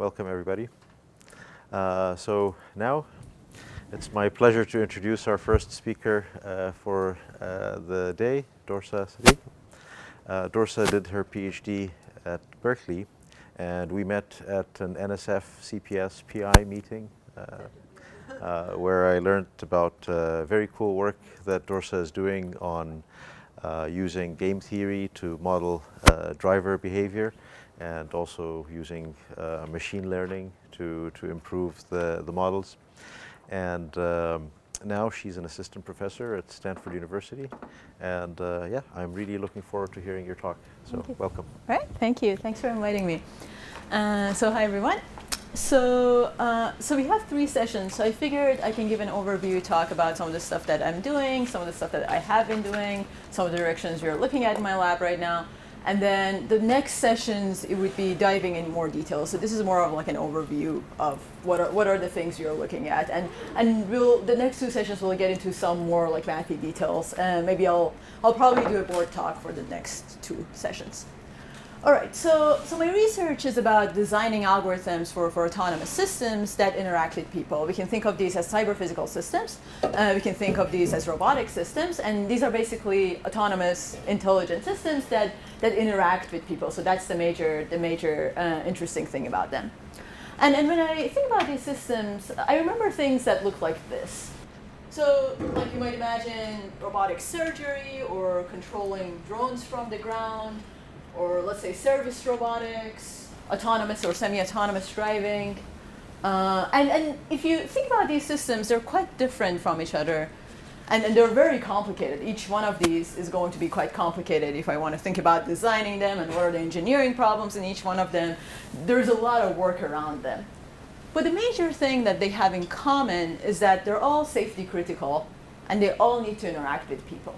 welcome everybody. So now it's my pleasure to introduce our first speaker for the day, Dorsa Sadig. Dorsa did her PhD at Berkeley, and we met at an NSF CPS PI meeting where I learned about very cool work that Dorsa is doing on using game theory to model driver behavior, and also using machine learning to improve the models. And now she's an assistant professor at Stanford University. And yeah, I'm really looking forward to hearing your talk. So welcome. All right, thank you. Thanks for inviting me. So hi, everyone. So we have 3 sessions. So I figured I can give an overview talk about some of the stuff that I'm doing, some of the stuff that I have been doing, some of the directions we're looking at in my lab right now. And then the next sessions, it would be diving in more detail. So this is more of like an overview of what are the things you're looking at. And the next 2 sessions will get into some more like mathy details. And maybe I'll probably do a board talk for the next 2 sessions. All right, so my research is about designing algorithms for autonomous systems that interact with people. We can think of these as cyber-physical systems. We can think of these as robotic systems. And these are basically autonomous, intelligent systems that interact with people. So that's the major interesting thing about them. And when I think about these systems, I remember things that look like this. So like you might imagine robotic surgery or controlling drones from the ground, or let's say service robotics, autonomous or semi-autonomous driving. And if you think about these systems, they're quite different from each other. And they're very complicated. Each one of these is going to be quite complicated if I want to think about designing them and what are the engineering problems in each one of them. There's a lot of work around them. But the major thing that they have in common is that they're all safety critical and they all need to interact with people.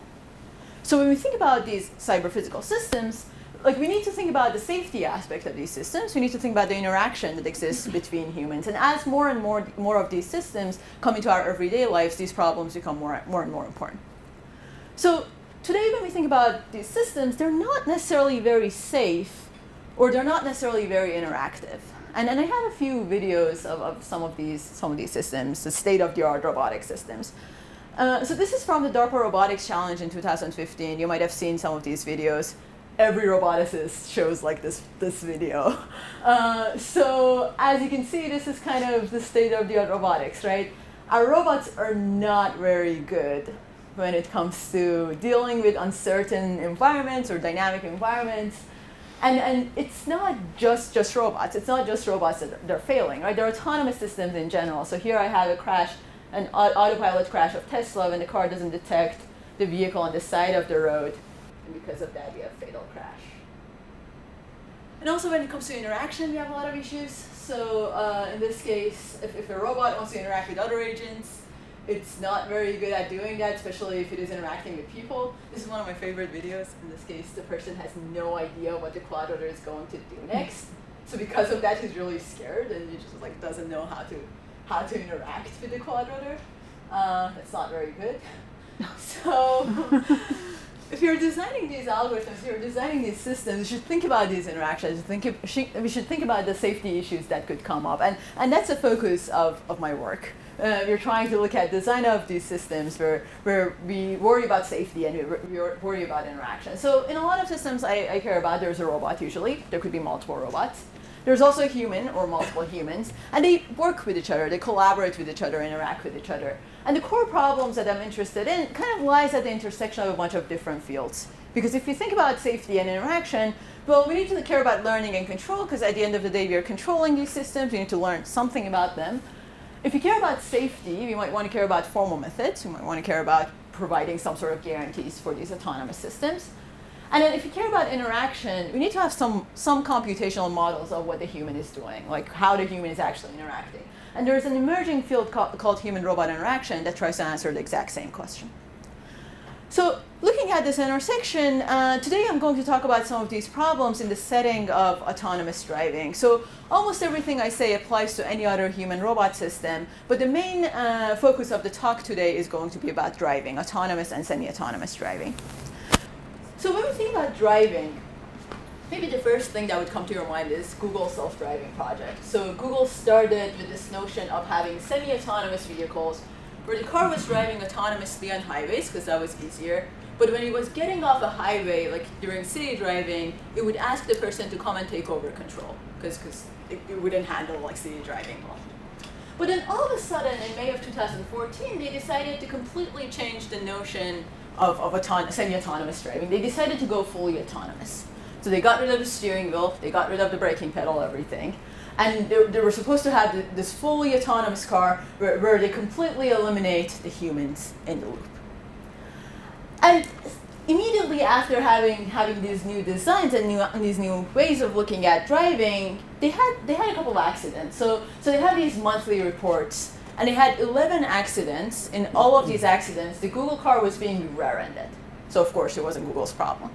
So when we think about these cyber-physical systems, like we need to think about the safety aspect of these systems. We need to think about the interaction that exists between humans. And as more and more of these systems come into our everyday lives, these problems become more and more important. So today when we think about these systems, they're not necessarily very safe, or they're not necessarily very interactive. And I have a few videos of some of these systems, the state-of-the-art robotic systems. So this is from the DARPA Robotics Challenge in 2015. You might have seen some of these videos. Every roboticist shows like this video. So as you can see, this is kind of the state-of-the-art robotics, right? Our robots are not very good when it comes to dealing with uncertain environments or dynamic environments. And it's not just robots. It's not just robots that they're failing, right? They're autonomous systems in general. So here I have a crash, an autopilot crash of Tesla when the car doesn't detect the vehicle on the side of the road. And because of that, we have fatal crash. And also when it comes to interaction, we have a lot of issues. So in this case, if a robot wants to interact with other agents, it's not very good at doing that, especially if it is interacting with people. This is one of my favorite videos. In this case, the person has no idea what the quadrotor is going to do next. So because of that, he's really scared, and he just like doesn't know how to interact with the quadrotor. That's not very good. So if you're designing these algorithms, if you're designing these systems, you should think about these interactions. We should think about the safety issues that could come up. And that's the focus of my work. We're trying to look at design of these systems where we worry about safety and we worry about interaction. So in a lot of systems I care about, there's a robot usually. There could be multiple robots. There's also a human or multiple humans. And they work with each other. They collaborate with each other, interact with each other. And the core problems that I'm interested in kind of lies at the intersection of a bunch of different fields. Because if you think about safety and interaction, well, we need to care about learning and control, because at the end of the day, we are controlling these systems. We need to learn something about them. If you care about safety, we might want to care about formal methods. We might want to care about providing some sort of guarantees for these autonomous systems. And then if you care about interaction, we need to have some computational models of what the human is doing, like how the human is actually interacting. And there's an emerging field called human-robot interaction that tries to answer the exact same question. So looking at this intersection, today I'm going to talk about some of these problems in the setting of autonomous driving. So almost everything I say applies to any other human-robot system, but the main focus of the talk today is going to be about driving, autonomous and semi-autonomous driving. So when we think about driving, maybe the first thing that would come to your mind is Google's self-driving project. So Google started with this notion of having semi-autonomous vehicles where the car was driving autonomously on highways because that was easier. But when it was getting off a highway, like during city driving, it would ask the person to come and take over control because it wouldn't handle like city driving well. But then all of a sudden, in May of 2014, they decided to completely change the notion of semi-autonomous driving. They decided to go fully autonomous. So they got rid of the steering wheel, they got rid of the braking pedal, everything. And they were supposed to have this fully autonomous car where they completely eliminate the humans in the loop. And immediately after having these new designs and these new ways of looking at driving, they had a couple of accidents. So they had these monthly reports, and they had 11 accidents. In all of these accidents, the Google car was being rear-ended. So of course, it wasn't Google's problem.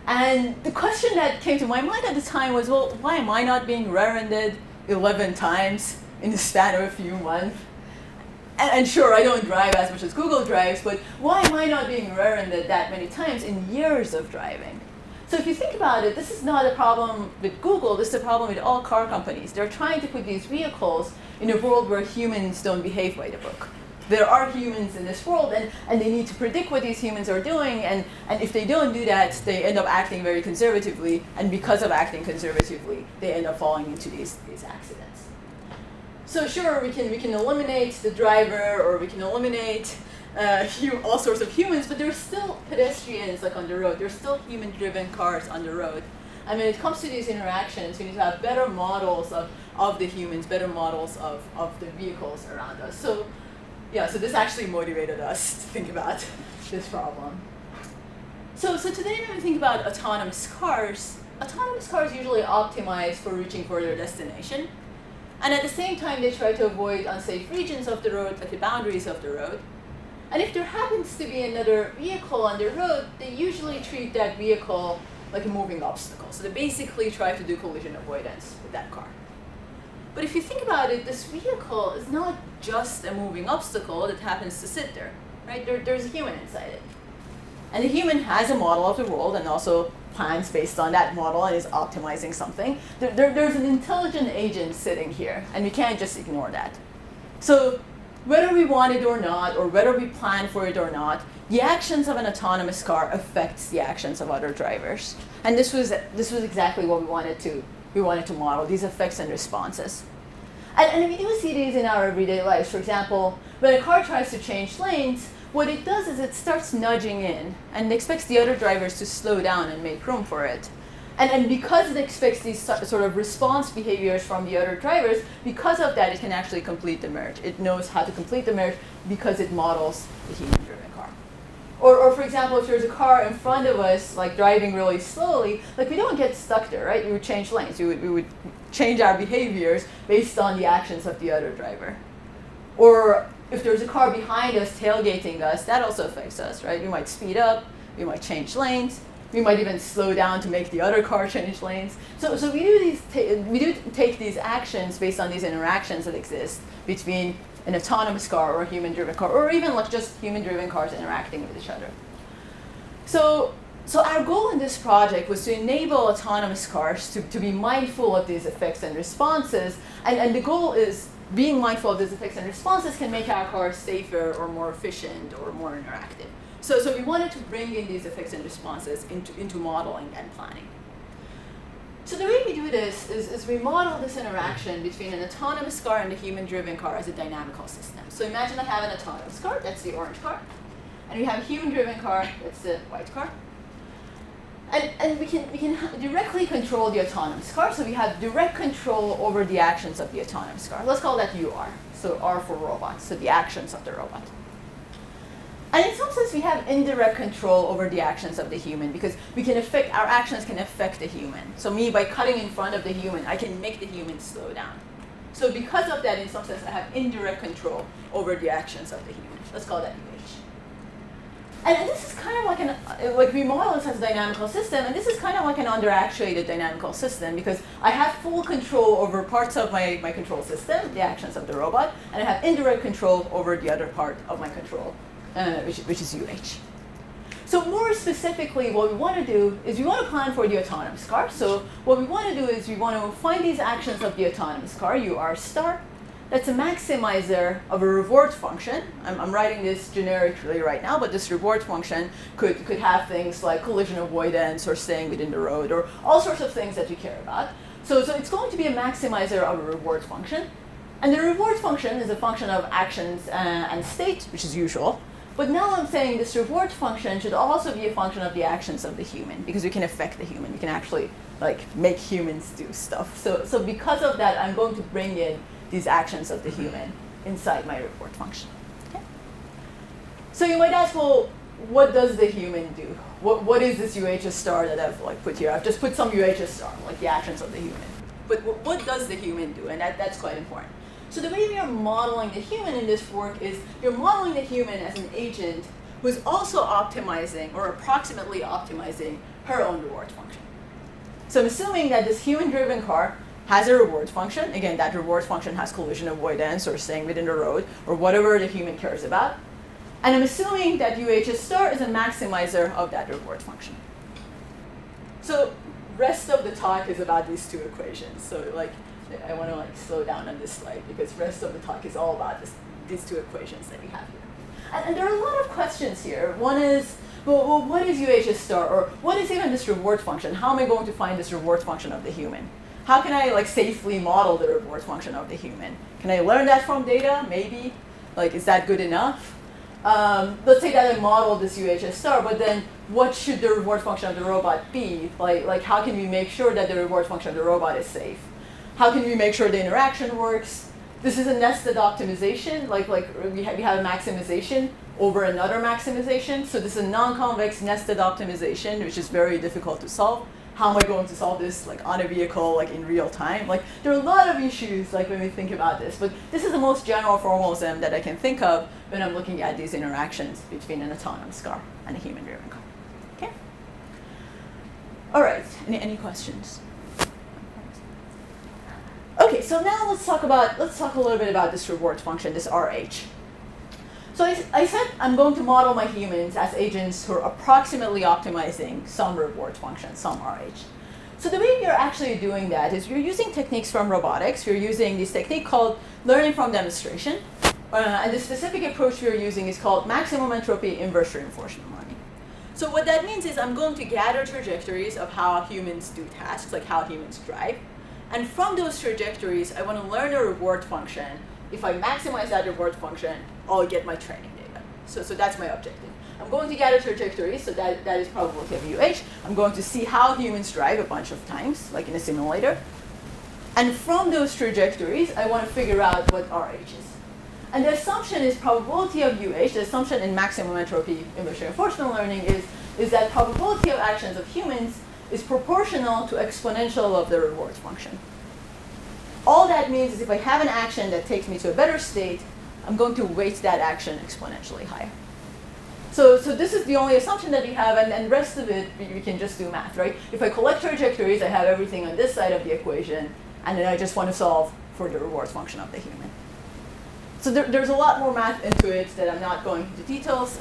And the question that came to my mind at the time was, well, why am I not being rear-ended 11 times in the span of a few months? And sure, I don't drive as much as Google drives, but why am I not being rear-ended that many times in years of driving? So if you think about it, this is not a problem with Google, this is a problem with all car companies. They're trying to put these vehicles in a world where humans don't behave by the book. There are humans in this world, and they need to predict what these humans are doing, and if they don't do that, they end up acting very conservatively, and because of acting conservatively, they end up falling into these accidents. So sure, we can eliminate the driver, or we can eliminate all sorts of humans, but there's still pedestrians like on the road. There's still human-driven cars on the road. And when it comes to these interactions, we need to have better models of the humans, better models of the vehicles around us. So yeah, so this actually motivated us to think about this problem. So today when we think about autonomous cars usually optimize for reaching for their destination. And at the same time, they try to avoid unsafe regions of the road, like the boundaries of the road. And if there happens to be another vehicle on the road, they usually treat that vehicle like a moving obstacle. So they basically try to do collision avoidance with that car. But if you think about it, this vehicle is not just a moving obstacle that happens to sit there, right? There's a human inside it. And the human has a model of the world and also plans based on that model and is optimizing something. There's an intelligent agent sitting here, and we can't just ignore that. So whether we want it or not, or whether we plan for it or not, the actions of an autonomous car affects the actions of other drivers. And this was exactly what we wanted to model, these effects and responses. And we do see these in our everyday lives. For example, when a car tries to change lanes, what it does is it starts nudging in and expects the other drivers to slow down and make room for it. And because it expects these sort of response behaviors from the other drivers, because of that, it can actually complete the merge. It knows how to complete the merge because it models the human-driven car. Or for example, if there's a car in front of us, like driving really slowly, like we don't get stuck there, right? We would change lanes. We would change our behaviors based on the actions of the other driver. Or if there's a car behind us tailgating us, that also affects us, right? We might speed up, we might change lanes, we might even slow down to make the other car change lanes. So we do take these actions based on these interactions that exist between an autonomous car or a human-driven car, or even like just human-driven cars interacting with each other. So our goal in this project was to enable autonomous cars to be mindful of these effects and responses, and the goal is being mindful of these effects and responses can make our cars safer or more efficient or more interactive. So we wanted to bring in these effects and responses into modeling and planning. So the way we do this is we model this interaction between an autonomous car and a human-driven car as a dynamical system. So imagine I have an autonomous car, that's the orange car, and we have a human-driven car, that's the white car. And we can directly control the autonomous car, so we have direct control over the actions of the autonomous car. Let's call that UR, so R for robot, so the actions of the robot. And in some sense, we have indirect control over the actions of the human because our actions can affect the human. So me, by cutting in front of the human, I can make the human slow down. So because of that, in some sense, I have indirect control over the actions of the human. Let's call that UH. And this is kind of like we model this as a dynamical system, and this is kind of like an under-actuated dynamical system because I have full control over parts of my control system, the actions of the robot, and I have indirect control over the other part of my control, which is UH. So more specifically, what we want to do is we want to plan for the autonomous car. So what we want to do is we want to find these actions of the autonomous car, UR star. That's a maximizer of a reward function. I'm writing this generically right now, but this reward function could have things like collision avoidance or staying within the road or all sorts of things that you care about. So it's going to be a maximizer of a reward function. And the reward function is a function of actions and state, which is usual. But now I'm saying this reward function should also be a function of the actions of the human, because we can affect the human. We can actually make humans do stuff. So because of that, I'm going to bring in these actions of the human inside my reward function. Okay? So you might ask, well, what does the human do? What is this UHS star that I've put here? I've just put some UHS star, like the actions of the human. But what does the human do? And that's quite important. So the way we are modeling the human in this work is you're modeling the human as an agent who's also optimizing or approximately optimizing her own reward function. So I'm assuming that this human-driven car has a reward function. Again, that reward function has collision avoidance or staying within the road or whatever the human cares about. And I'm assuming that UHS star is a maximizer of that reward function. So rest of the talk is about these two equations. So I want to slow down on this slide because the rest of the talk is all about these two equations that we have here. And there are a lot of questions here. One is, well, what is UHS star? Or what is even this reward function? How am I going to find this reward function of the human? How can I safely model the reward function of the human? Can I learn that from data? Maybe. Is that good enough? Let's say that I modeled this UHS star, but then what should the reward function of the robot be? How can we make sure that the reward function of the robot is safe? How can we make sure the interaction works? This is a nested optimization, we have a maximization over another maximization. So this is a non-convex nested optimization, which is very difficult to solve. How am I going to solve this on a vehicle in real time? There are a lot of issues when we think about this, but this is the most general formalism that I can think of when I'm looking at these interactions between an autonomous car and a human-driven car. Okay? All right, any questions? Okay, so now let's talk a little bit about this reward function, this RH. So I said I'm going to model my humans as agents who are approximately optimizing some reward function, some RH. So the way we are actually doing that is we're using techniques from robotics. We're using this technique called learning from demonstration. And the specific approach we're using is called maximum entropy inverse reinforcement learning. So what that means is I'm going to gather trajectories of how humans do tasks, like how humans drive. And from those trajectories, I want to learn a reward function. If I maximize that reward function, I'll get my training data. So that's my objective. I'm going to gather trajectories, so that is probability of UH. I'm going to see how humans drive a bunch of times, like in a simulator. And from those trajectories, I want to figure out what RH is. And the assumption is probability of UH, the assumption in maximum entropy inverse reinforcement learning is that probability of actions of humans is proportional to exponential of the reward function. All that means is if I have an action that takes me to a better state, I'm going to weight that action exponentially higher. So this is the only assumption that we have, and the rest of it, we can just do math, right? If I collect trajectories, I have everything on this side of the equation, and then I just want to solve for the reward function of the human. So there's a lot more math into it that I'm not going into details,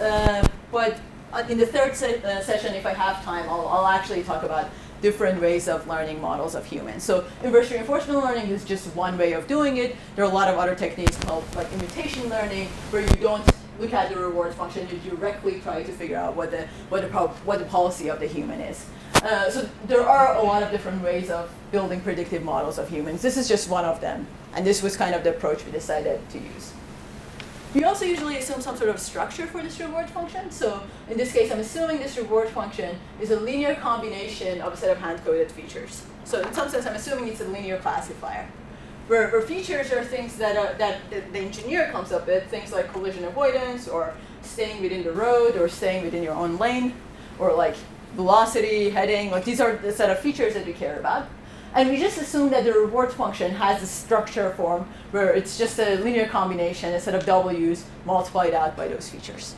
but in the third session, if I have time, I'll actually talk about different ways of learning models of humans. So inverse reinforcement learning is just one way of doing it. There are a lot of other techniques called imitation learning, where you don't look at the reward function, you directly try to figure out what the policy of the human is. So there are a lot of different ways of building predictive models of humans. This is just one of them, and this was kind of the approach we decided to use. We also usually assume some sort of structure for this reward function. So in this case, I'm assuming this reward function is a linear combination of a set of hand-coded features. So in some sense, I'm assuming it's a linear classifier, where features are things that the engineer comes up with, things like collision avoidance, or staying within the road, or staying within your own lane, or velocity, heading. These are the set of features that we care about. And we just assume that the reward function has a structure form where it's just a linear combination, a set of W's multiplied out by those features.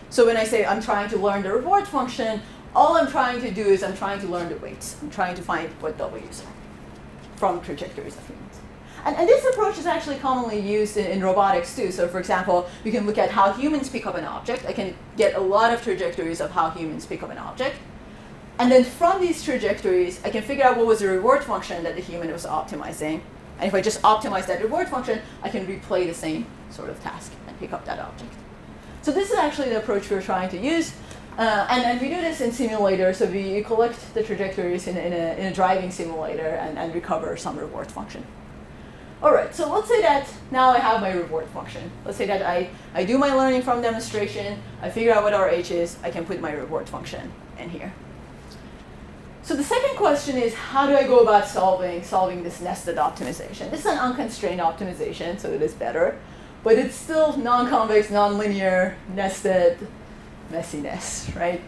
So when I say I'm trying to learn the reward function, all I'm trying to do is I'm trying to learn the weights. I'm trying to find what W's are from trajectories of humans. And this approach is actually commonly used in robotics too. So for example, you can look at how humans pick up an object. I can get a lot of trajectories of how humans pick up an object. And then from these trajectories, I can figure out what was the reward function that the human was optimizing. And if I just optimize that reward function, I can replay the same sort of task and pick up that object. So this is actually the approach we're trying to use. And we do this in simulators. So we collect the trajectories in a driving simulator and recover some reward function. All right, so let's say that now I have my reward function. Let's say that I do my learning from demonstration. I figure out what RH is. I can put my reward function in here. So the second question is, how do I go about solving this nested optimization? This is an unconstrained optimization, so it is better. But it's still non-convex, non-linear, nested messiness, right?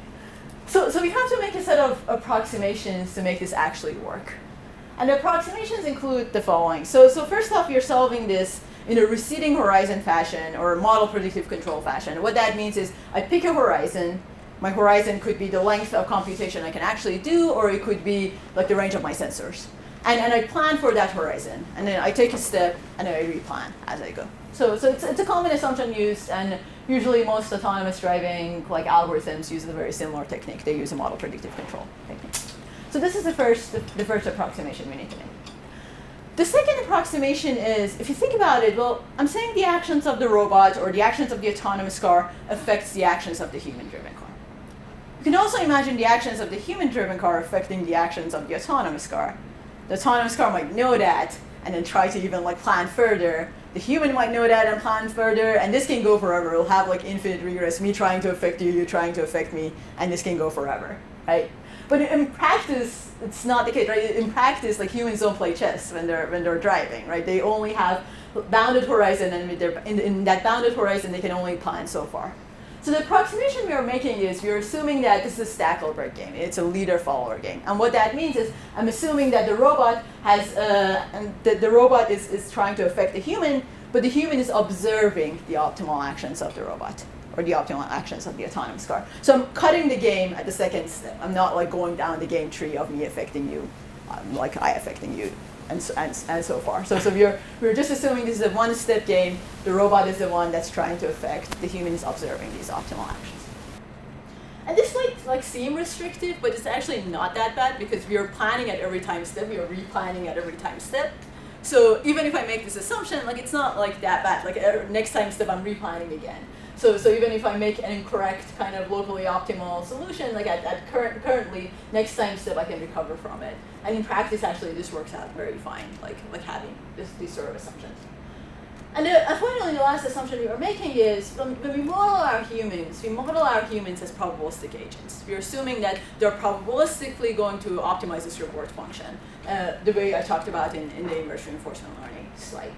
So we have to make a set of approximations to make this actually work. And the approximations include the following. So first off, you're solving this in a receding horizon fashion or model predictive control fashion. What that means is I pick a horizon. My horizon could be the length of computation I can actually do, or it could be like the range of my sensors. And I plan for that horizon. And then I take a step, and then I replan as I go. So it's a common assumption used, and usually most autonomous driving like algorithms use a very similar technique. They use a model predictive control technique. So this is the first approximation we need to make. The second approximation is, if you think about it, well, I'm saying the actions of the robot or the actions of the autonomous car affects the actions of the human-driven car. You can also imagine the actions of the human-driven car affecting the actions of the autonomous car. The autonomous car might know that and then try to even like plan further. The human might know that and plan further, and this can go forever. It'll have like infinite regress, me trying to affect you, you trying to affect me, and this can go forever, right? But in practice, it's not the case, right? In practice, like humans don't play chess when they're driving, right? They only have bounded horizon, and in that bounded horizon, they can only plan so far. So the approximation we are making is we're assuming that this is a stack-over game. It's a leader-follower game. And what that means is I'm assuming that the robot has, and the robot is trying to affect the human, but the human is observing the optimal actions of the robot or the optimal actions of the autonomous car. So I'm cutting the game at the second step. I'm not like going down the game tree of me affecting you, like I affecting you. And so far. So we're just assuming this is a one-step game. The robot is the one that's trying to affect. The human is observing these optimal actions. And this might like seem restrictive, but it's actually not that bad because we are planning at every time step. We are replanning at every time step. So even if I make this assumption, like it's not like that bad. Like next time step, I'm replanning again. So even if I make an incorrect kind of locally optimal solution, like currently, next time step I can recover from it. And in practice, actually, this works out very fine, like having these sort of assumptions. And finally, the last assumption we are making is when we model our humans, as probabilistic agents. We're assuming that they're probabilistically going to optimize this reward function, the way I talked about in the inverse reinforcement learning slide.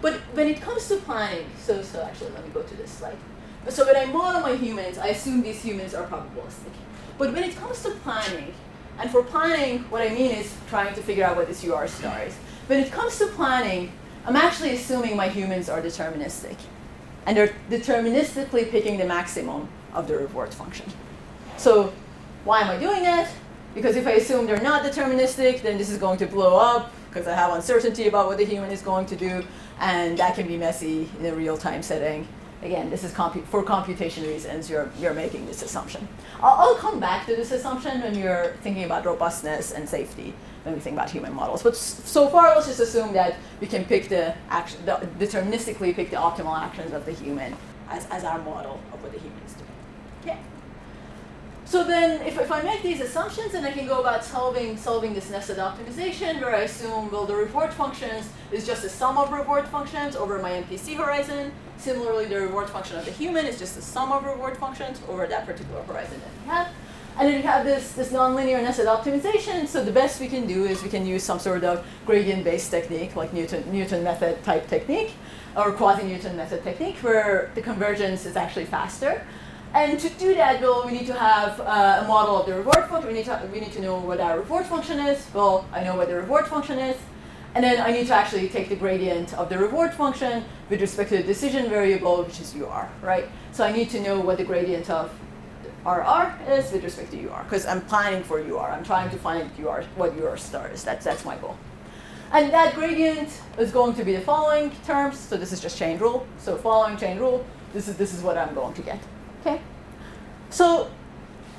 But when it comes to planning, so actually, let me go to this slide. So when I model my humans, I assume these humans are probabilistic. But when it comes to planning, and for planning, what I mean is trying to figure out what this UR star is. When it comes to planning, I'm actually assuming my humans are deterministic. And they're deterministically picking the maximum of the reward function. So why am I doing that? Because if I assume they're not deterministic, then this is going to blow up because I have uncertainty about what the human is going to do. And that can be messy in a real-time setting. Again, this is for computation reasons, you're making this assumption. I'll come back to this assumption when you're thinking about robustness and safety when we think about human models. But so far, let's just assume that we can pick deterministically pick the optimal actions of the human as our model of what the human is doing. Okay. So then, if I make these assumptions, then I can go about solving this nested optimization, where I assume, well, the reward functions is just a sum of reward functions over my MPC horizon. Similarly, the reward function of the human is just the sum of reward functions over that particular horizon that we have. And then we have this nonlinear nested optimization. So the best we can do is we can use some sort of gradient-based technique, like Newton method type technique, or quasi-Newton method technique, where the convergence is actually faster. And to do that, well, we need to have a model of the reward function. We need to know what our reward function is. Well, I know what the reward function is. And then I need to actually take the gradient of the reward function with respect to the decision variable, which is UR, right? So I need to know what the gradient of RR is with respect to UR, because I'm planning for UR. I'm trying to find what UR star is. That's my goal. And that gradient is going to be the following terms. So this is just chain rule. So following chain rule, this is what I'm going to get. Okay? So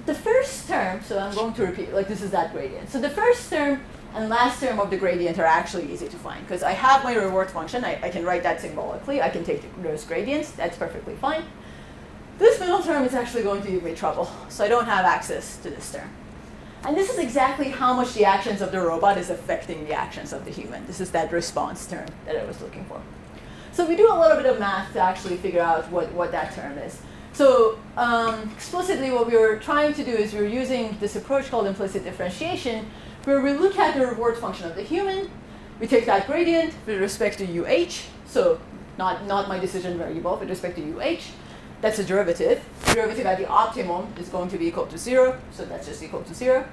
the first term, so I'm going to repeat, like this is that gradient. So the first term and last term of the gradient are actually easy to find because I have my reward function. I can write that symbolically. I can take those gradients. That's perfectly fine. This middle term is actually going to give me trouble. So I don't have access to this term. And this is exactly how much the actions of the robot is affecting the actions of the human. This is that response term that I was looking for. So we do a little bit of math to actually figure out what that term is. So explicitly what we were trying to do is we were using this approach called implicit differentiation, where we look at the reward function of the human. We take that gradient with respect to UH, so not my decision variable, with respect to UH. That's a derivative. Derivative at the optimum is going to be equal to 0, so that's just equal to 0.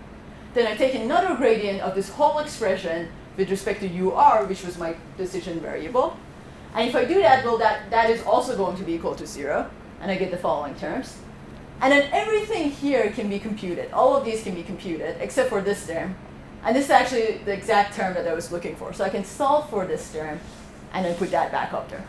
Then I take another gradient of this whole expression with respect to UR, which was my decision variable. And if I do that, well, that is also going to be equal to 0. And I get the following terms. And then everything here can be computed. All of these can be computed, except for this term. And this is actually the exact term that I was looking for. So I can solve for this term and then put that back up there.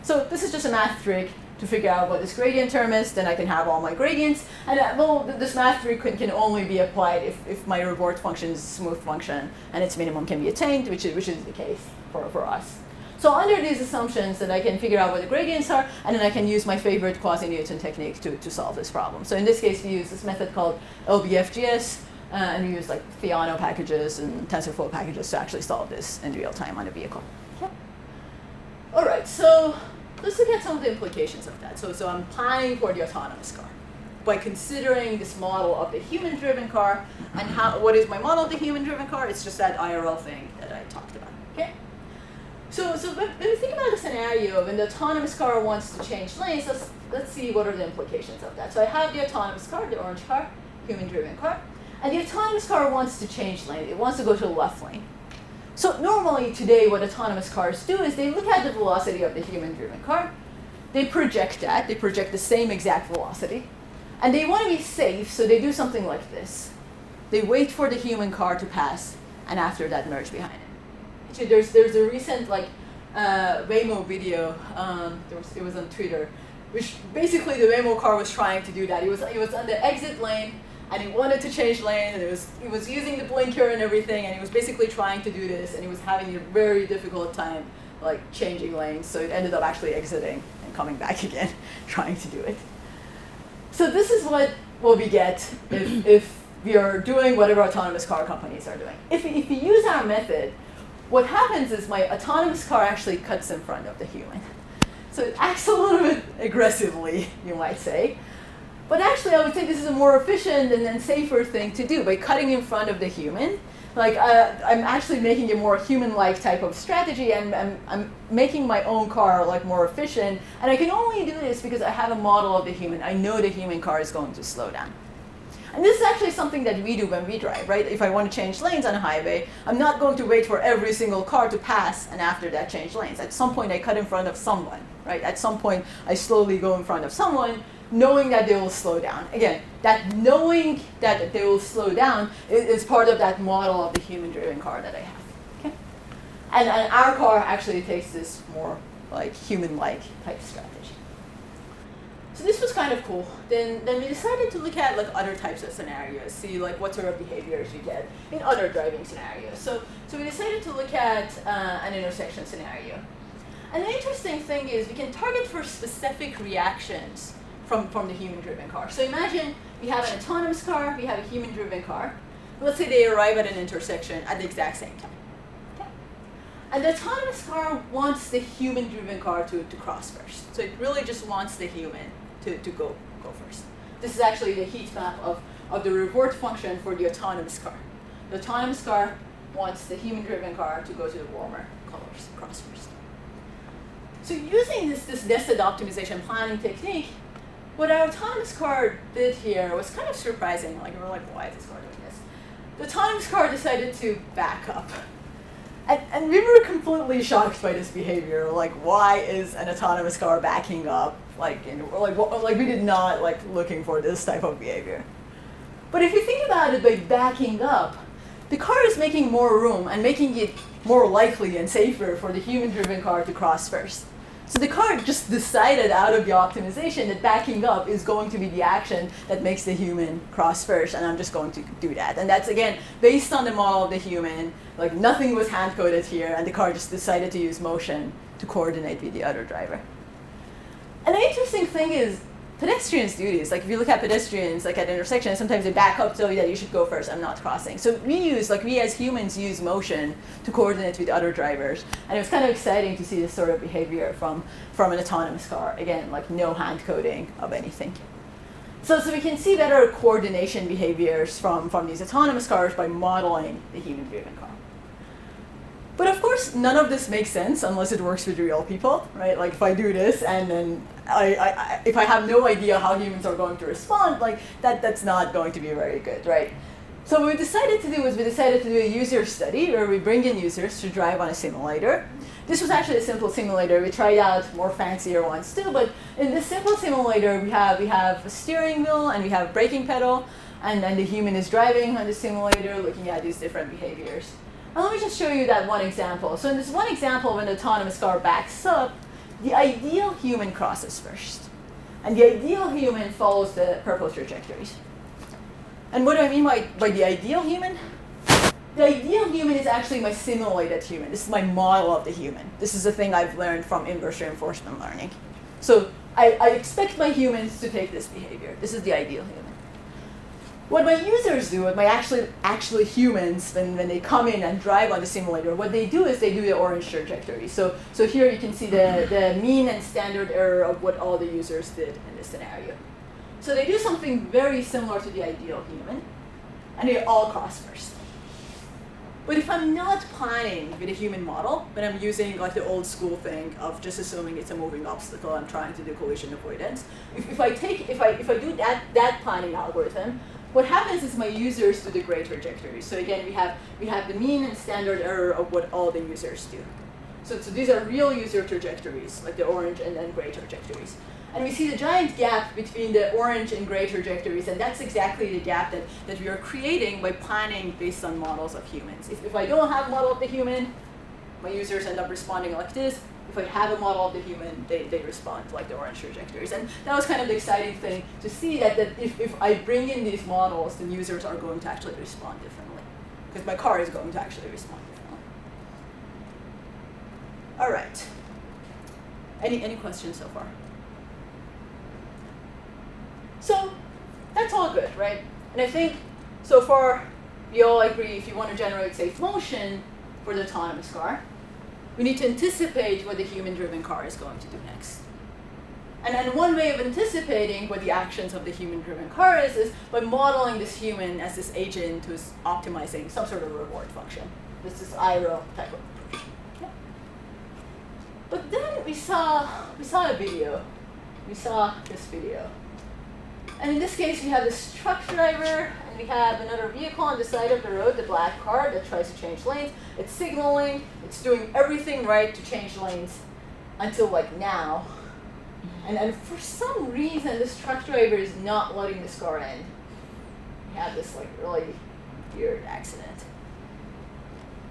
So this is just a math trick to figure out what this gradient term is. Then I can have all my gradients. And well, this math trick can only be applied if my reward function is a smooth function and its minimum can be attained, which is the case for us. So under these assumptions that I can figure out what the gradients are, and then I can use my favorite quasi-Newton technique to solve this problem. So in this case, we use this method called LBFGS, and we use like Theano packages and TensorFlow packages to actually solve this in real time on a vehicle. Okay. All right, so let's look at some of the implications of that. So I'm planning for the autonomous car by considering this model of the human-driven car, and what is my model of the human-driven car? It's just that IRL thing that I talked about. Okay. So when we think about a scenario when the autonomous car wants to change lanes, let's see what are the implications of that. So I have the autonomous car, the orange car, human-driven car, and the autonomous car wants to change lane. It wants to go to the left lane. So normally today what autonomous cars do is they look at the velocity of the human-driven car, they project that, they project the same exact velocity, and they want to be safe, so they do something like this. They wait for the human car to pass, and after that merge behind it. There's a recent Waymo video. It was on Twitter, which basically the Waymo car was trying to do that. It was on the exit lane, and it wanted to change lane, and it was using the blinker and everything, and it was basically trying to do this, and it was having a very difficult time like changing lanes. So it ended up actually exiting and coming back again, trying to do it. So this is what we get if we are doing whatever autonomous car companies are doing. If we use our method, what happens is my autonomous car actually cuts in front of the human. So it acts a little bit aggressively, you might say. But actually, I would say this is a more efficient and safer thing to do. By cutting in front of the human, like I'm actually making a more human-like type of strategy, and I'm making my own car like more efficient. And I can only do this because I have a model of the human. I know the human car is going to slow down. And this is actually something that we do when we drive, right? If I want to change lanes on a highway, I'm not going to wait for every single car to pass and after that change lanes. At some point, I cut in front of someone, right? At some point, I slowly go in front of someone, knowing that they will slow down. Again, that knowing that they will slow down is part of that model of the human-driven car that I have, okay? And our car actually takes this more like human-like type strategy. So this was kind of cool. Then we decided to look at like other types of scenarios, see like what sort of behaviors you get in other driving scenarios. So we decided to look at an intersection scenario. And the interesting thing is we can target for specific reactions from the human-driven car. So imagine we have an autonomous car, we have a human-driven car. Let's say they arrive at an intersection at the exact same time. Okay? And the autonomous car wants the human-driven car to cross first. So it really just wants the human to go first. This is actually the heat map of the reward function for the autonomous car. The autonomous car wants the human-driven car to go to the warmer colors, cross first. So using this nested optimization planning technique, what our autonomous car did here was kind of surprising. Like, we were like, why is this car doing this? The autonomous car decided to back up. And we were completely shocked by this behavior. Like, why is an autonomous car backing up? Like we did not like looking for this type of behavior. But if you think about it, by backing up, the car is making more room and making it more likely and safer for the human-driven car to cross first. So the car just decided out of the optimization that backing up is going to be the action that makes the human cross first, and I'm just going to do that. And that's, again, based on the model of the human. Like, nothing was hand-coded here, and the car just decided to use motion to coordinate with the other driver. And the interesting thing is, pedestrians do this. Like, if you look at pedestrians, like at intersections, sometimes they back up, tell you that you should go first, I'm not crossing. So we as humans use motion to coordinate with other drivers. And it was kind of exciting to see this sort of behavior from an autonomous car. Again, like no hand coding of anything. So we can see better coordination behaviors from these autonomous cars by modeling the human-driven car. But of course, none of this makes sense unless it works with real people, right? Like if I do this and then if I have no idea how humans are going to respond, like that's not going to be very good, right? So what we decided to do a user study where we bring in users to drive on a simulator. This was actually a simple simulator. We tried out more fancier ones too, but in this simple simulator, we have a steering wheel and we have a braking pedal, and then the human is driving on the simulator looking at these different behaviors. And let me just show you that one example. So in this one example, when the autonomous car backs up, the ideal human crosses first. And the ideal human follows the purple trajectories. And what do I mean by the ideal human? The ideal human is actually my simulated human. This is my model of the human. This is a thing I've learned from inverse reinforcement learning. So I expect my humans to take this behavior. This is the ideal human. What my users do, what my actually humans, when they come in and drive on the simulator, what they do is they do the orange trajectory. So here you can see the mean and standard error of what all the users did in this scenario. So they do something very similar to the ideal human, and they all cross first. But if I'm not planning with a human model, but I'm using like the old school thing of just assuming it's a moving obstacle, I'm trying to do collision avoidance. If I do that planning algorithm, what happens is my users do the gray trajectory. So again, we have the mean and standard error of what all the users do. So these are real user trajectories, like the orange and then gray trajectories. And we see the giant gap between the orange and gray trajectories, and that's exactly the gap that we are creating by planning based on models of humans. If I don't have a model of the human, my users end up responding like this. If I have a model of the human, they respond like the orange trajectories. And that was kind of the exciting thing to see that if I bring in these models, then users are going to actually respond differently. Because my car is going to actually respond differently. All right. Any questions so far? So that's all good, right? And I think so far we all agree if you want to generate safe motion for the autonomous car, we need to anticipate what the human-driven car is going to do next. And then one way of anticipating what the actions of the human-driven car is by modeling this human as this agent who's optimizing some sort of reward function. This is IRO type of approach. Okay. But then we saw a video. We saw this video. And in this case, we have this truck driver, and we have another vehicle on the side of the road, the black car that tries to change lanes. It's signaling, it's doing everything right to change lanes until like now. And for some reason, this truck driver is not letting this car in. We have this like really weird accident.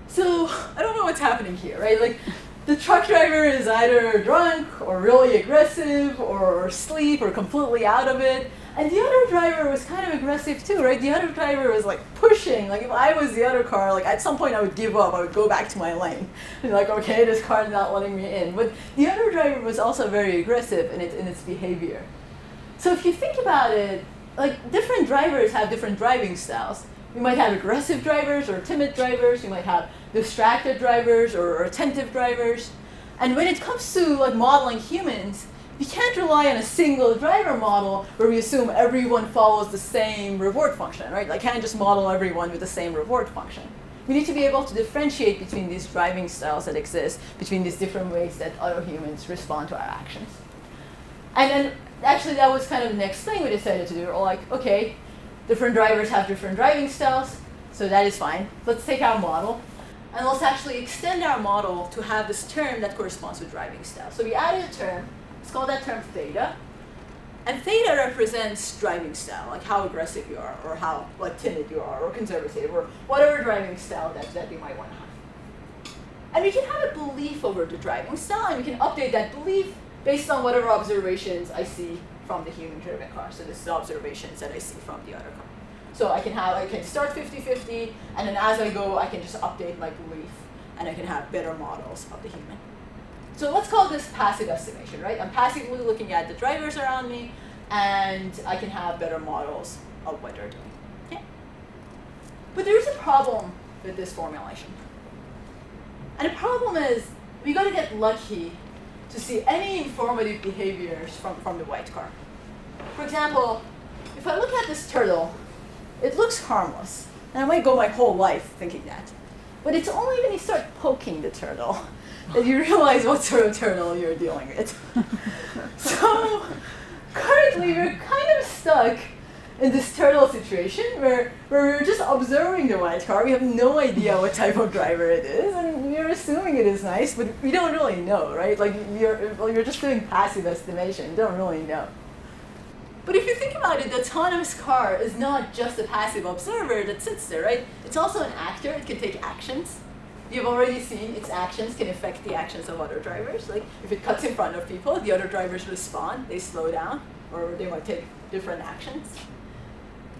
So I don't know what's happening here, right? Like the truck driver is either drunk or really aggressive or asleep or completely out of it. And the other driver was kind of aggressive too, right? The other driver was like pushing. Like if I was the other car, like at some point I would give up. I would go back to my lane. And like, okay, this car's not letting me in. But the other driver was also very aggressive in its behavior. So if you think about it, like different drivers have different driving styles. You might have aggressive drivers or timid drivers. You might have distracted drivers or attentive drivers. And when it comes to like modeling humans, we can't rely on a single driver model where we assume everyone follows the same reward function, right? I can't just model everyone with the same reward function. We need to be able to differentiate between these driving styles that exist, between these different ways that other humans respond to our actions. And then actually that was kind of the next thing we decided to do. We're like, okay, different drivers have different driving styles, so that is fine. Let's take our model, and let's actually extend our model to have this term that corresponds with driving style. So we added a term. Let's call that term theta. And theta represents driving style, like how aggressive you are, or how like timid you are, or conservative, or whatever driving style that you might want to have. And we can have a belief over the driving style, and we can update that belief based on whatever observations I see from the human-driven car. So this is the observations that I see from the other car. So I can start 50-50, and then as I go, I can just update my belief, and I can have better models of the human. So let's call this passive estimation, right? I'm passively looking at the drivers around me, and I can have better models of what they're doing. Okay? But there's a problem with this formulation. And the problem is, we got to get lucky to see any informative behaviors from the white car. For example, if I look at this turtle, it looks harmless. And I might go my whole life thinking that. But it's only when you start poking the turtle that you realize what sort of turtle you're dealing with. So currently we're kind of stuck in this turtle situation where we're just observing the white car. We have no idea what type of driver it is, and we're assuming it is nice, but we don't really know, right? Like you're just doing passive estimation. You don't really know. But if you think about it, the autonomous car is not just a passive observer that sits there, right? It's also an actor. It can take actions. You've already seen its actions can affect the actions of other drivers. Like if it cuts in front of people, the other drivers respond, they slow down, or they might take different actions.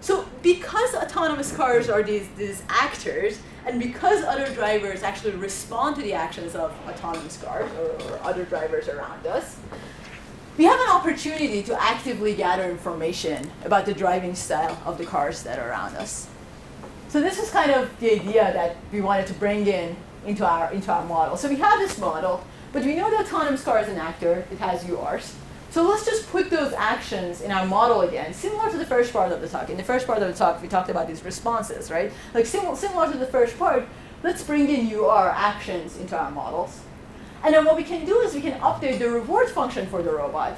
So because autonomous cars are these actors, and because other drivers actually respond to the actions of autonomous cars or other drivers around us, we have an opportunity to actively gather information about the driving style of the cars that are around us. So this is kind of the idea that we wanted to bring into our model. So we have this model, but we know the autonomous car is an actor. It has URs. So let's just put those actions in our model again, similar to the first part of the talk. In the first part of the talk, we talked about these responses, right? Like similar to the first part, let's bring in UR actions into our models. And then what we can do is we can update the reward function for the robot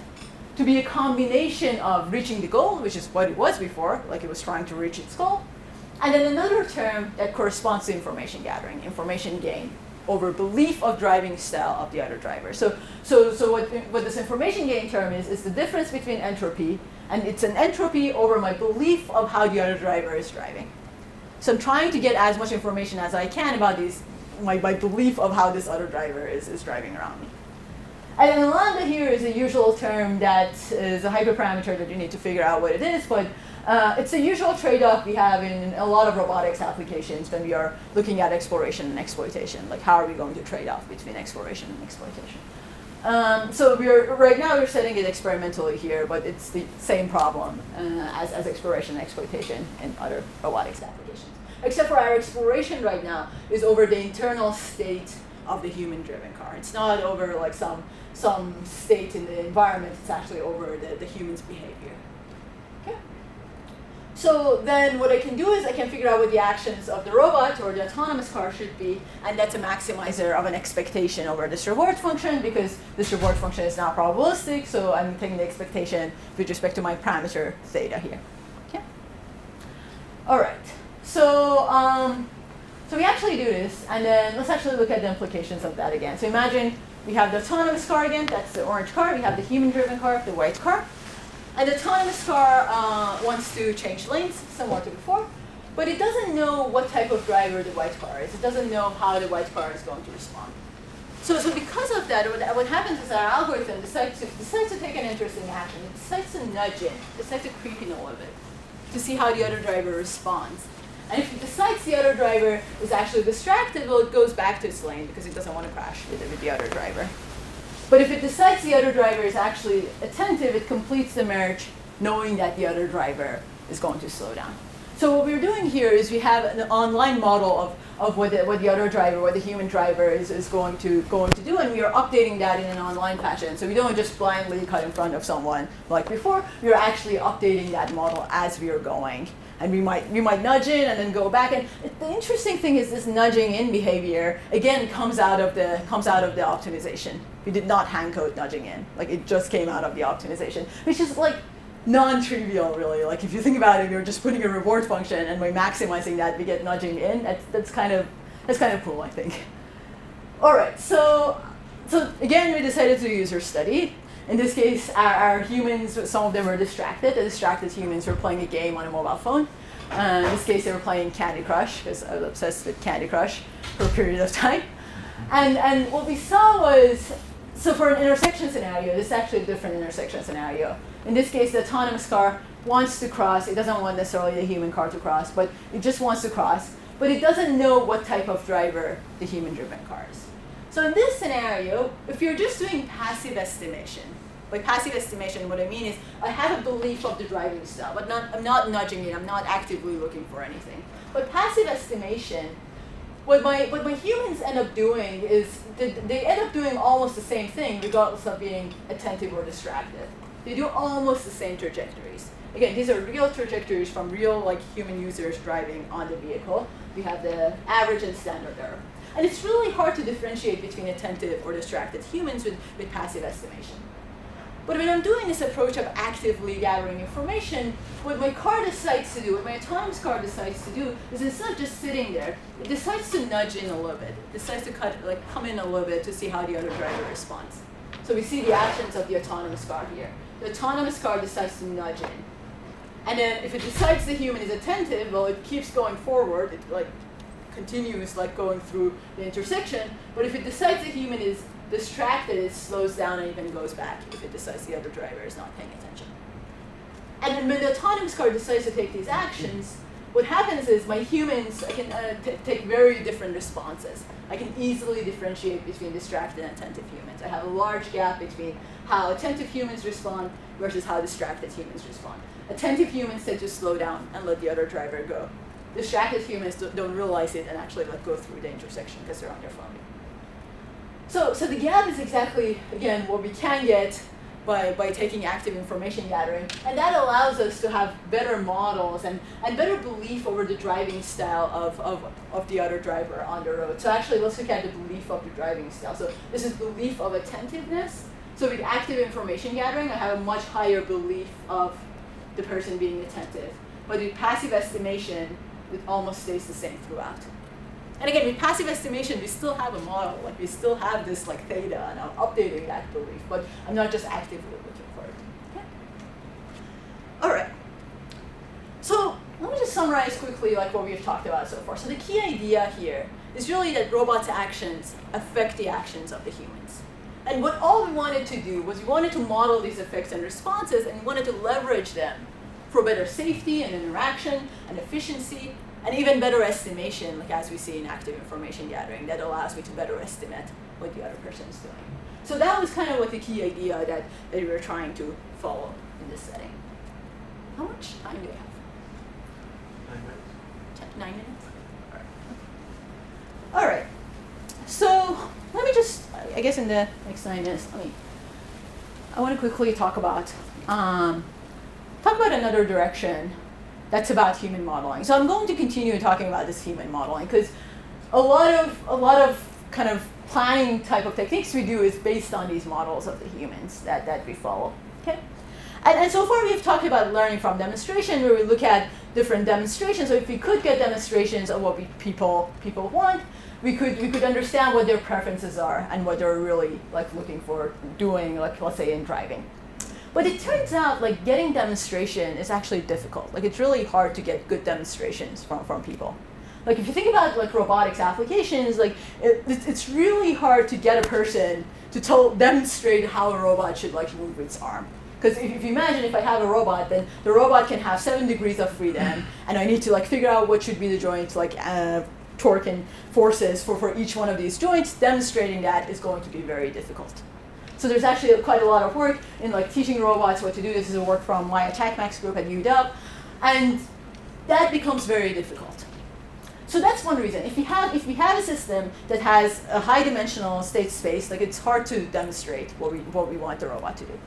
to be a combination of reaching the goal, which is what it was before, like it was trying to reach its goal, and then another term that corresponds to information gathering, information gain, over belief of driving style of the other driver. So what this information gain term is the difference between entropy, and it's an entropy over my belief of how the other driver is driving. So I'm trying to get as much information as I can about my belief of how this other driver is driving around me. And then lambda here is a usual term that is a hyperparameter that you need to figure out what it is, but it's a usual trade-off we have in a lot of robotics applications when we are looking at exploration and exploitation. Like how are we going to trade off between exploration and exploitation? So right now we're setting it experimentally here, but it's the same problem as exploration and exploitation in other robotics applications. Except for our exploration right now is over the internal state of the human-driven car. It's not over like some state in the environment. It's actually over the human's behavior. Okay. So then what I can do is I can figure out what the actions of the robot or the autonomous car should be, and that's a maximizer of an expectation over this reward function, because this reward function is not probabilistic, so I'm taking the expectation with respect to my parameter theta here. Okay. All right. So we actually do this, and then let's actually look at the implications of that again. So imagine we have the autonomous car again, that's the orange car. We have the human-driven car, the white car. And the autonomous car wants to change lanes, similar to before, but it doesn't know what type of driver the white car is. It doesn't know how the white car is going to respond. So because of that, what happens is our algorithm decides to take an interesting action. It decides to nudge in, decides to creep in a little bit to see how the other driver responds. And if it decides the other driver is actually distracted, well, it goes back to its lane because it doesn't want to crash with the other driver. But if it decides the other driver is actually attentive, it completes the merge knowing that the other driver is going to slow down. So what we're doing here is we have an online model of what the other driver, what the human driver is going to do, and we are updating that in an online fashion. So we don't just blindly cut in front of someone like before. We are actually updating that model as we are going. And we might nudge in and then go back. And the interesting thing is this nudging in behavior again comes out of the optimization. We did not hand code nudging in. Like it just came out of the optimization, which is like non-trivial really. Like if you think about it, we're just putting a reward function, and by maximizing that, we get nudging in. That's kind of cool, I think. All right, so again, we decided to user study. In this case, our humans, some of them were distracted. The distracted humans were playing a game on a mobile phone. In this case, they were playing Candy Crush, because I was obsessed with Candy Crush for a period of time. And what we saw was, so for an intersection scenario, this is actually a different intersection scenario. In this case, the autonomous car wants to cross. It doesn't want necessarily the human car to cross, but it just wants to cross. But it doesn't know what type of driver the human-driven car is. So in this scenario, if you're just doing passive estimation, by passive estimation, what I mean is I have a belief of the driving style, but I'm not nudging it. I'm not actively looking for anything. But passive estimation, what my humans end up doing is they end up doing almost the same thing, regardless of being attentive or distracted. They do almost the same trajectories. Again, these are real trajectories from real human users driving on the vehicle. We have the average and standard error. And it's really hard to differentiate between attentive or distracted humans with passive estimation. But when I'm doing this approach of actively gathering information, what my car decides to do, what my autonomous car decides to do, is instead of just sitting there, it decides to nudge in a little bit. It decides to come in a little bit to see how the other driver responds. So we see the actions of the autonomous car here. The autonomous car decides to nudge in. And then if it decides the human is attentive, well, it keeps going forward. It continues going through the intersection. But if it decides the human is distracted, it slows down and even goes back if it decides the other driver is not paying attention. And then when the autonomous car decides to take these actions, what happens is my humans can take very different responses. I can easily differentiate between distracted and attentive humans. I have a large gap between how attentive humans respond versus how distracted humans respond. Attentive humans tend to slow down and let the other driver go. Distracted humans don't realize it and actually go through the intersection because they're on their phone. So the gap is exactly, again, what we can get by taking active information gathering. And that allows us to have better models and better belief over the driving style of the other driver on the road. So actually, let's look at the belief of the driving style. So this is belief of attentiveness. So with active information gathering, I have a much higher belief of the person being attentive. But with passive estimation, it almost stays the same throughout. And again, with passive estimation, we still have a model. We still have this theta, and I'm updating that belief, but I'm not just actively looking for it. Okay? All right. So let me just summarize quickly what we've talked about so far. So the key idea here is really that robots' actions affect the actions of the humans. And what all we wanted to do was we wanted to model these effects and responses, and we wanted to leverage them for better safety and interaction and efficiency, and even better estimation, as we see in active information gathering, that allows me to better estimate what the other person is doing. So that was kind of what the key idea that we were trying to follow in this setting. How much time do we have? 9 minutes. 9 minutes? All right. So let me just, I guess in the next 9 minutes, I want to quickly talk about another direction that's about human modeling. So I'm going to continue talking about this human modeling because a lot of kind of planning type of techniques we do is based on these models of the humans that we follow. Okay? And so far we've talked about learning from demonstration, where we look at different demonstrations. So if we could get demonstrations of what people want, we could understand what their preferences are and what they're really looking for doing, let's say in driving. But it turns out getting demonstration is actually difficult. It's really hard to get good demonstrations from people. If you think about robotics applications, it's really hard to get a person to demonstrate how a robot should move its arm. Because if you imagine if I have a robot, then the robot can have 7 degrees of freedom, and I need to figure out what should be the joints, torque and forces for each one of these joints. Demonstrating that is going to be very difficult. So there's actually quite a lot of work in teaching robots what to do. This is a work from my AttackMax group at UW, and that becomes very difficult. So that's one reason. If we have a system that has a high-dimensional state space, it's hard to demonstrate what we want the robot to do.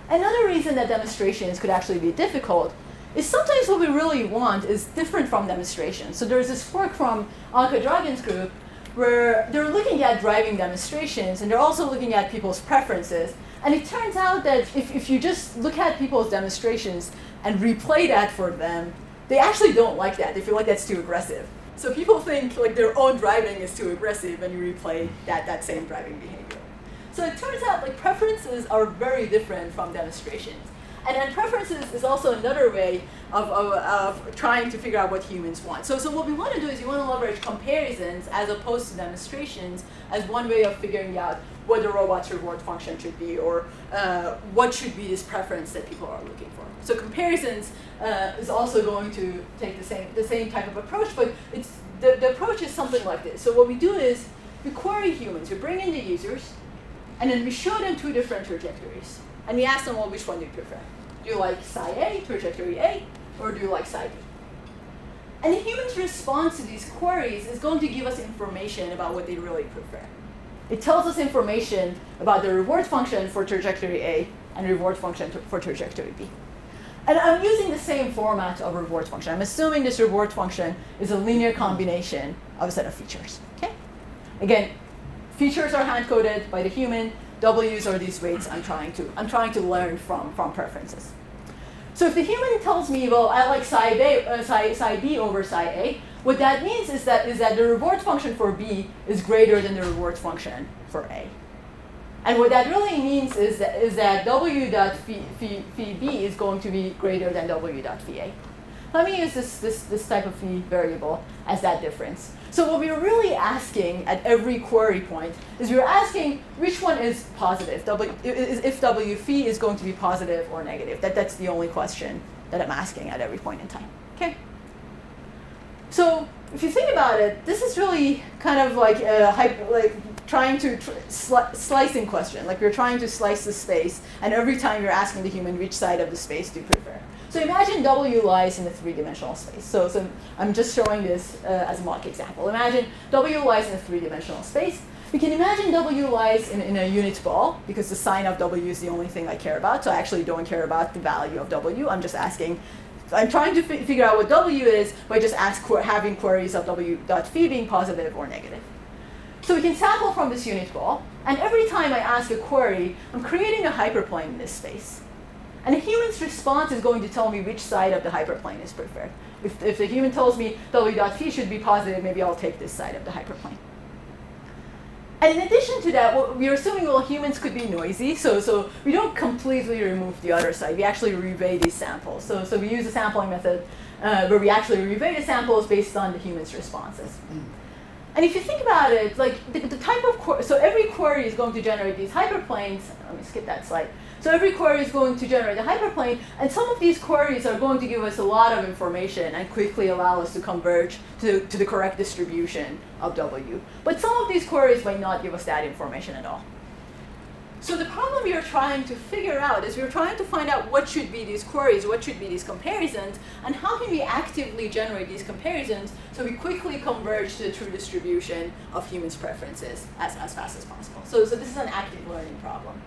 Another reason that demonstrations could actually be difficult is sometimes what we really want is different from demonstrations. So there's this work from Anka Dragan's group where they're looking at driving demonstrations, and they're also looking at people's preferences. And it turns out that if you just look at people's demonstrations and replay that for them, they actually don't like that. They feel like that's too aggressive. So people think their own driving is too aggressive when you replay that same driving behavior. So it turns out like preferences are very different from demonstrations. And then preferences is also another way of trying to figure out what humans want. So what we want to do is you want to leverage comparisons as opposed to demonstrations as one way of figuring out what the robot's reward function should be, or what should be this preference that people are looking for. So comparisons is also going to take the same type of approach, but the approach is something like this. So what we do is we query humans, we bring in the users, and then we show them two different trajectories. And we ask them, well, which one do you prefer? Do you like psi A, trajectory A, or do you like psi B? And the human's response to these queries is going to give us information about what they really prefer. It tells us information about the reward function for trajectory A and reward function for trajectory B. And I'm using the same format of reward function. I'm assuming this reward function is a linear combination of a set of features. Okay? Again, features are hand-coded by the human. W's are these weights I'm trying to learn from preferences. So if the human tells me, well, I like psi B over psi A, what that means is that the reward function for B is greater than the reward function for A. And what that really means is that W dot phi B is going to be greater than W dot phi A. Let me use this type of phi variable as that difference. So what we're really asking at every query point is we're asking which one is positive, if W phi is going to be positive or negative. That's the only question that I'm asking at every point in time. Okay? So if you think about it, this is really kind of like trying to slicing question. Like we're trying to slice the space, and every time you're asking the human which side of the space do you prefer. So imagine W lies in a three-dimensional space. So I'm just showing this as a mock example. Imagine W lies in a three-dimensional space. We can imagine W lies in a unit ball, because the sign of W is the only thing I care about. So I actually don't care about the value of W. I'm just asking. I'm trying to figure out what W is by just having queries of W dot phi being positive or negative. So we can sample from this unit ball. And every time I ask a query, I'm creating a hyperplane in this space. And a human's response is going to tell me which side of the hyperplane is preferred. If the human tells me W dot phi should be positive, maybe I'll take this side of the hyperplane. And in addition to that, we're assuming, well, humans could be noisy, so we don't completely remove the other side. We actually reweigh these samples. So we use a sampling method where we actually reweigh the samples based on the human's responses. And if you think about it, like the type of so every query is going to generate these hyperplanes. Let me skip that slide. So every query is going to generate a hyperplane, and some of these queries are going to give us a lot of information and quickly allow us to converge to the correct distribution of W. But some of these queries might not give us that information at all. So the problem we are trying to figure out is we're trying to find out what should be these queries, what should be these comparisons, and how can we actively generate these comparisons so we quickly converge to the true distribution of humans' preferences as fast as possible. So this is an active learning problem.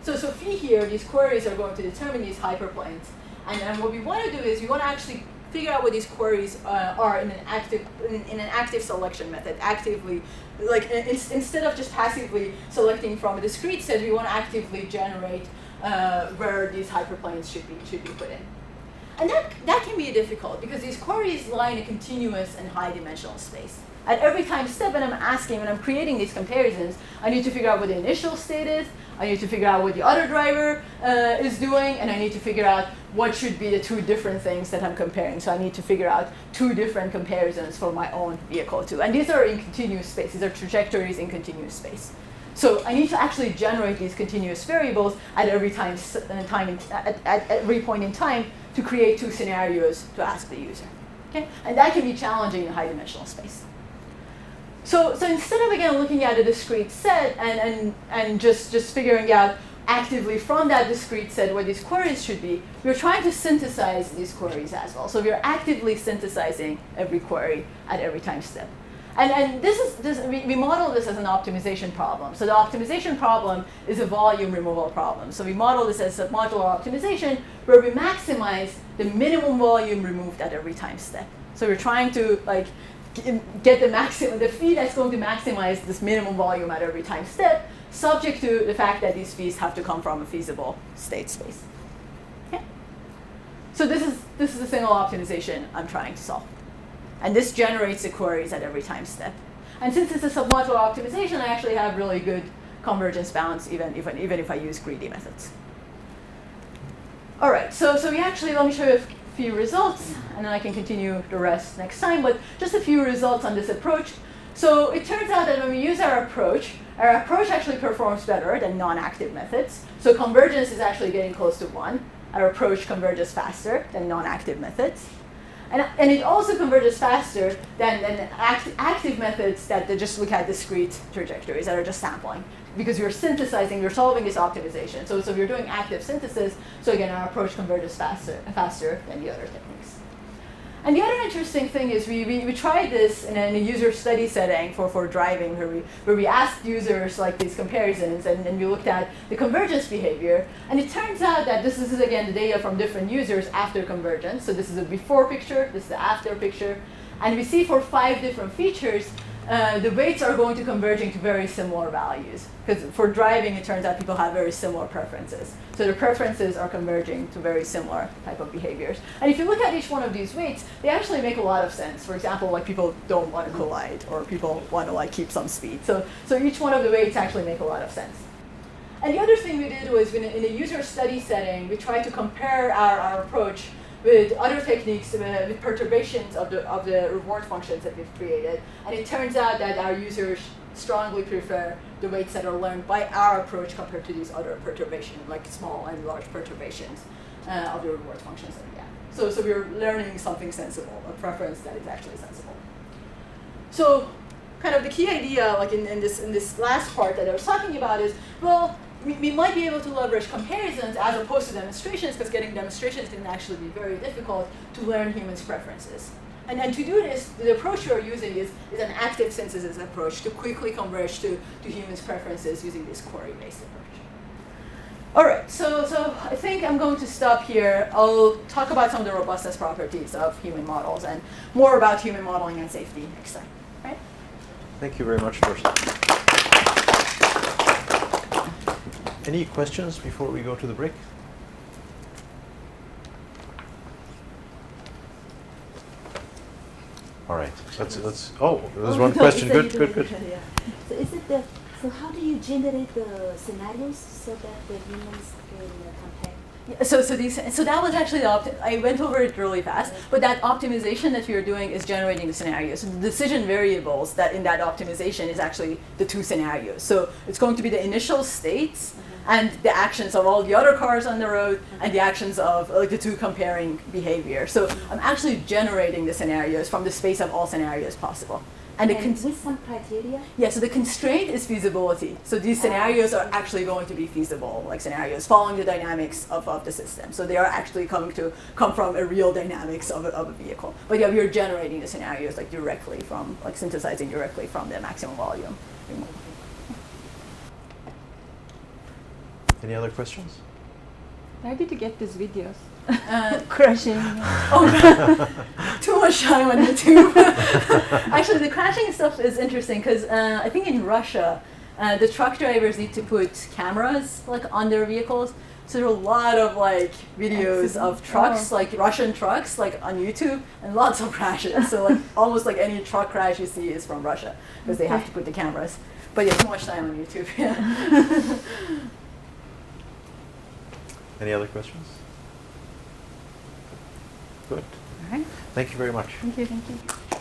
So phi here, these queries are going to determine these hyperplanes. And what we want to do is we want to actually figure out what these queries are in an active selection method. Actively, like instead of just passively selecting from a discrete set, we want to actively generate where these hyperplanes should be put in. And that can be difficult because these queries lie in a continuous and high dimensional space. At every time step when I'm creating these comparisons, I need to figure out what the initial state is, I need to figure out what the other driver is doing, and I need to figure out what should be the two different things that I'm comparing. So I need to figure out two different comparisons for my own vehicle too. And these are in continuous space. These are trajectories in continuous space. So I need to actually generate these continuous variables at every at every point in time to create two scenarios to ask the user. Okay? And that can be challenging in high dimensional space. So instead of, again, looking at a discrete set and just figuring out actively from that discrete set what these queries should be, we're trying to synthesize these queries as well. So we're actively synthesizing every query at every time step. And we model this as an optimization problem. So the optimization problem is a volume removal problem. So we model this as a modular optimization where we maximize the minimum volume removed at every time step. So we're trying to get the phi that's going to maximize this minimum volume at every time step, subject to the fact that these phis have to come from a feasible state space. Okay? So this is a single optimization I'm trying to solve. And this generates the queries at every time step. And since it's a submodular optimization, I actually have really good convergence bounds even if I use greedy methods. All right, so we actually, let me show you a few results, and then I can continue the rest next time, but just a few results on this approach. So it turns out that when we use our approach actually performs better than non-active methods. So convergence is actually getting close to 1. Our approach converges faster than non-active methods. And it also converges faster than active methods that just look at discrete trajectories that are just sampling. Because you're synthesizing, you're solving this optimization. So you're doing active synthesis, so again, our approach converges faster than the other techniques. And the other interesting thing is we tried this in a user study setting for driving, where we asked users like these comparisons, and we looked at the convergence behavior. And it turns out that this is again the data from different users after convergence. So this is a before picture, this is the after picture. And we see for 5 different features, the weights are going to converging to very similar values. Because for driving, it turns out people have very similar preferences. So the preferences are converging to very similar type of behaviors. And if you look at each one of these weights, they actually make a lot of sense. For example, like people don't want to collide, or people want to like keep some speed. So each one of the weights actually make a lot of sense. And the other thing we did was in a user study setting, we tried to compare our approach with other techniques, with perturbations of the reward functions that we've created. And it turns out that our users strongly prefer the weights that are learned by our approach compared to these other perturbations, like small and large perturbations of the reward functions that we have. So we're learning something sensible, a preference that is actually sensible. So kind of the key idea, like in this last part that I was talking about is, well, we might be able to leverage comparisons as opposed to demonstrations, because getting demonstrations can actually be very difficult to learn humans' preferences. And to do this, the approach you're using is an active synthesis approach to quickly converge to humans' preferences using this query-based approach. All right, so I think I'm going to stop here. I'll talk about some of the robustness properties of human models and more about human modeling and safety next time. Right? Thank you very much, Dorsa. Any questions before we go to the break? All right. Let's. Oh, there's one question. Good. Yeah. So is it so how do you generate the scenarios so that the humans can compare? Yeah, so that was actually I went over it really fast, but that optimization that you're doing is generating the scenarios. So the decision variables that in that optimization is actually the 2 scenarios. So it's going to be the initial states and the actions of all the other cars on the road and the actions of like the 2 comparing behavior. So I'm actually generating the scenarios from the space of all scenarios possible. And with some criteria? Yeah, so the constraint is feasibility. So these scenarios are actually going to be feasible, like scenarios following the dynamics of the system. So they are actually come from a real dynamics of a vehicle. But yeah, we're generating the scenarios like directly from, like synthesizing directly from the maximum volume. Any other questions? Where did you get these videos? Crashing. Too much time on YouTube. Actually, the crashing stuff is interesting because I think in Russia, the truck drivers need to put cameras like on their vehicles. So there are a lot of like videos of trucks, like Russian trucks, like on YouTube, and lots of crashes. So like almost like any truck crash you see is from Russia because they have to put the cameras. But yeah, too much time on YouTube. Yeah. Any other questions? Good. All right. Thank you very much. Thank you.